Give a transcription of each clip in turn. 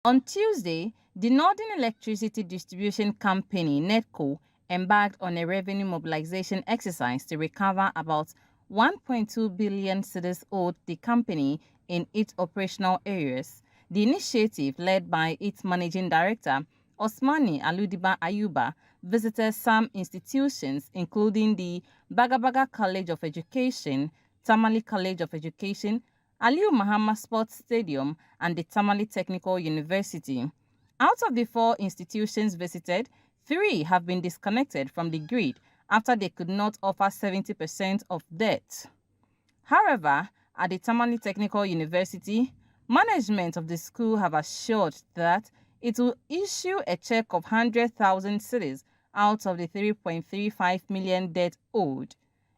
On Tuesday, the Northern Electricity Distribution Company, NEDCo, embarked on a revenue mobilization exercise to recover about 1.2 billion cedis owed the company in its operational areas. The initiative, led by its managing director, Osmani Ayuba, visited some institutions including the Bagabaga College of Education, Tamale College of Education, Aliu Mahama Stadium, and the Tamale Technical University. Out of the 4 institutions visited, 3 have been disconnected from the grid after they could not offer 70% of debt. However, at the Tamale Technical University, management of the school have assured that it will issue a check of 100,000 cedis out of the 3.35 million debt owed.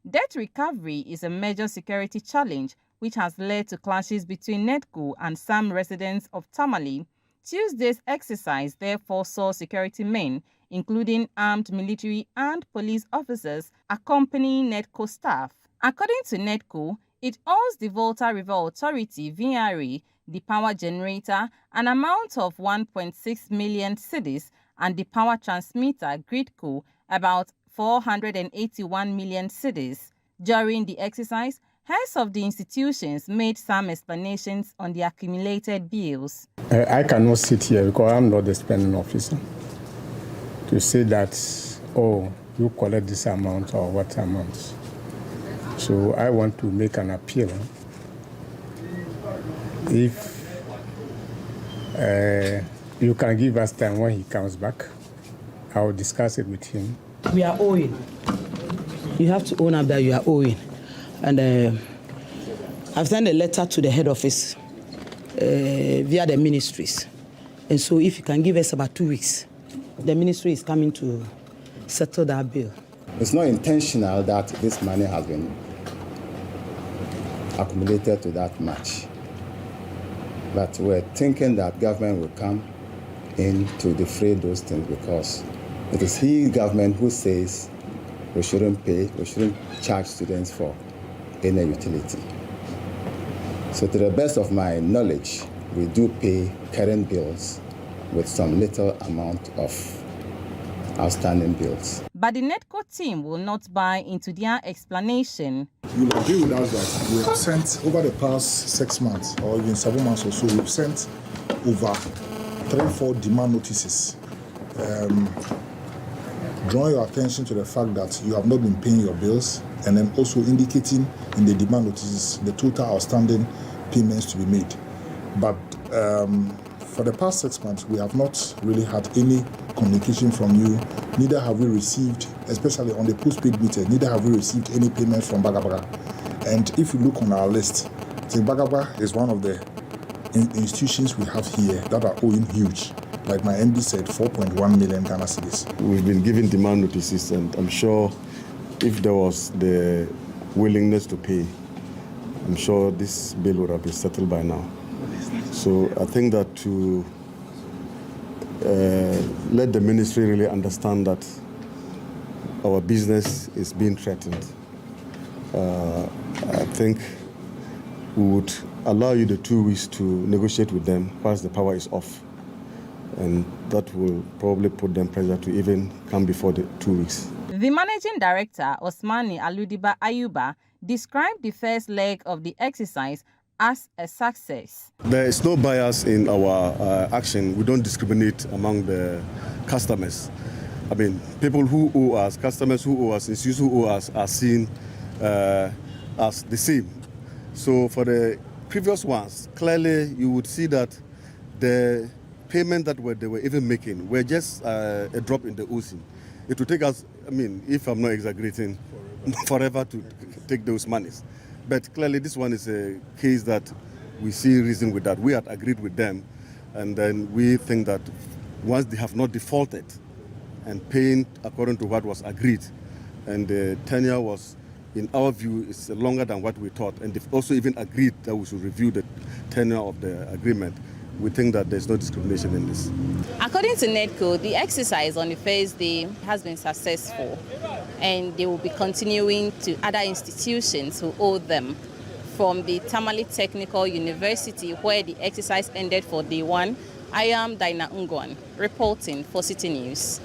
Debt recovery is a major security challenge which has led to clashes between NEDCo and some residents of Tamale. Tuesday's exercise therefore saw security men, including armed military and police officers, accompanying NEDCo staff. According to NEDCo, it owes the Volta River Authority, VRA, the power generator, an amount of 1.6 million cedis, and the power transmitter, GridCo, about 481 million cedis. During the exercise, heads of the institutions made some explanations on the accumulated bills. I cannot sit here because I'm not the spending officer to say that, oh, you collect this amount or what amount. So I want to make an appeal. If you can give us time when he comes back, I will discuss it with him. We are owing. You have to own up that you are owing. And I've sent a letter to the head office via the ministries. And so if you can give us about 2 weeks, the ministry is coming to settle that bill. It's not intentional that this money has been accumulated to that much. But we're thinking that government will come in to defray those things because it is government who says we shouldn't charge students for any utility. So to the best of my knowledge, we do pay current bills with some little amount of outstanding bills. But the NEDCo team will not buy into their explanation. You'll agree with us that we have sent, over the past 6 months or even 7 months or so, we've sent over 3-4 demand notices, drawing your attention to the fact that you have not been paying your bills, and then also indicating in the demand notices the total outstanding payments to be made. But for the past 6 months, we have not really had any communication from you. Neither have we received, especially on the postpaid meter, neither have we received any payments from Bagabaga. And if you look on our list, I think Bagabaga is one of the institutions we have here that are owing huge. Like my MD said, 4.1 million Ghana cedis. We've been given demand notices, and I'm sure if there was the willingness to pay, I'm sure this bill would have been settled by now. So I think that to let the ministry really understand that our business is being threatened, I think we would allow you the 2 weeks to negotiate with them whilst the power is off. And that will probably put them pressure to even come before the 2 weeks. The managing director, Osmani Ayuba, described the first leg of the exercise as a success. There is no bias in our action. We don't discriminate among the customers. I mean, people who owe us, customers who owe us, institutions who owe us are seen as the same. So for the previous ones, clearly you would see that the payment that they were even making were just a drop in the ocean. It would take us, I mean, if I'm not exaggerating, forever to take those monies. But clearly this one is a case that we see reason with that. We had agreed with them, and then we think that once they have not defaulted and paying according to what was agreed, and the tenure was, in our view, is longer than what we thought, and they've also even agreed that we should review the tenure of the agreement, we think that there's no discrimination in this. According to NEDCo, the exercise on the first day has been successful, and they will be continuing to other institutions who owe them, from the Tamale Technical University, where the exercise ended for day 1, I am Daina Ungwan, reporting for Citi News.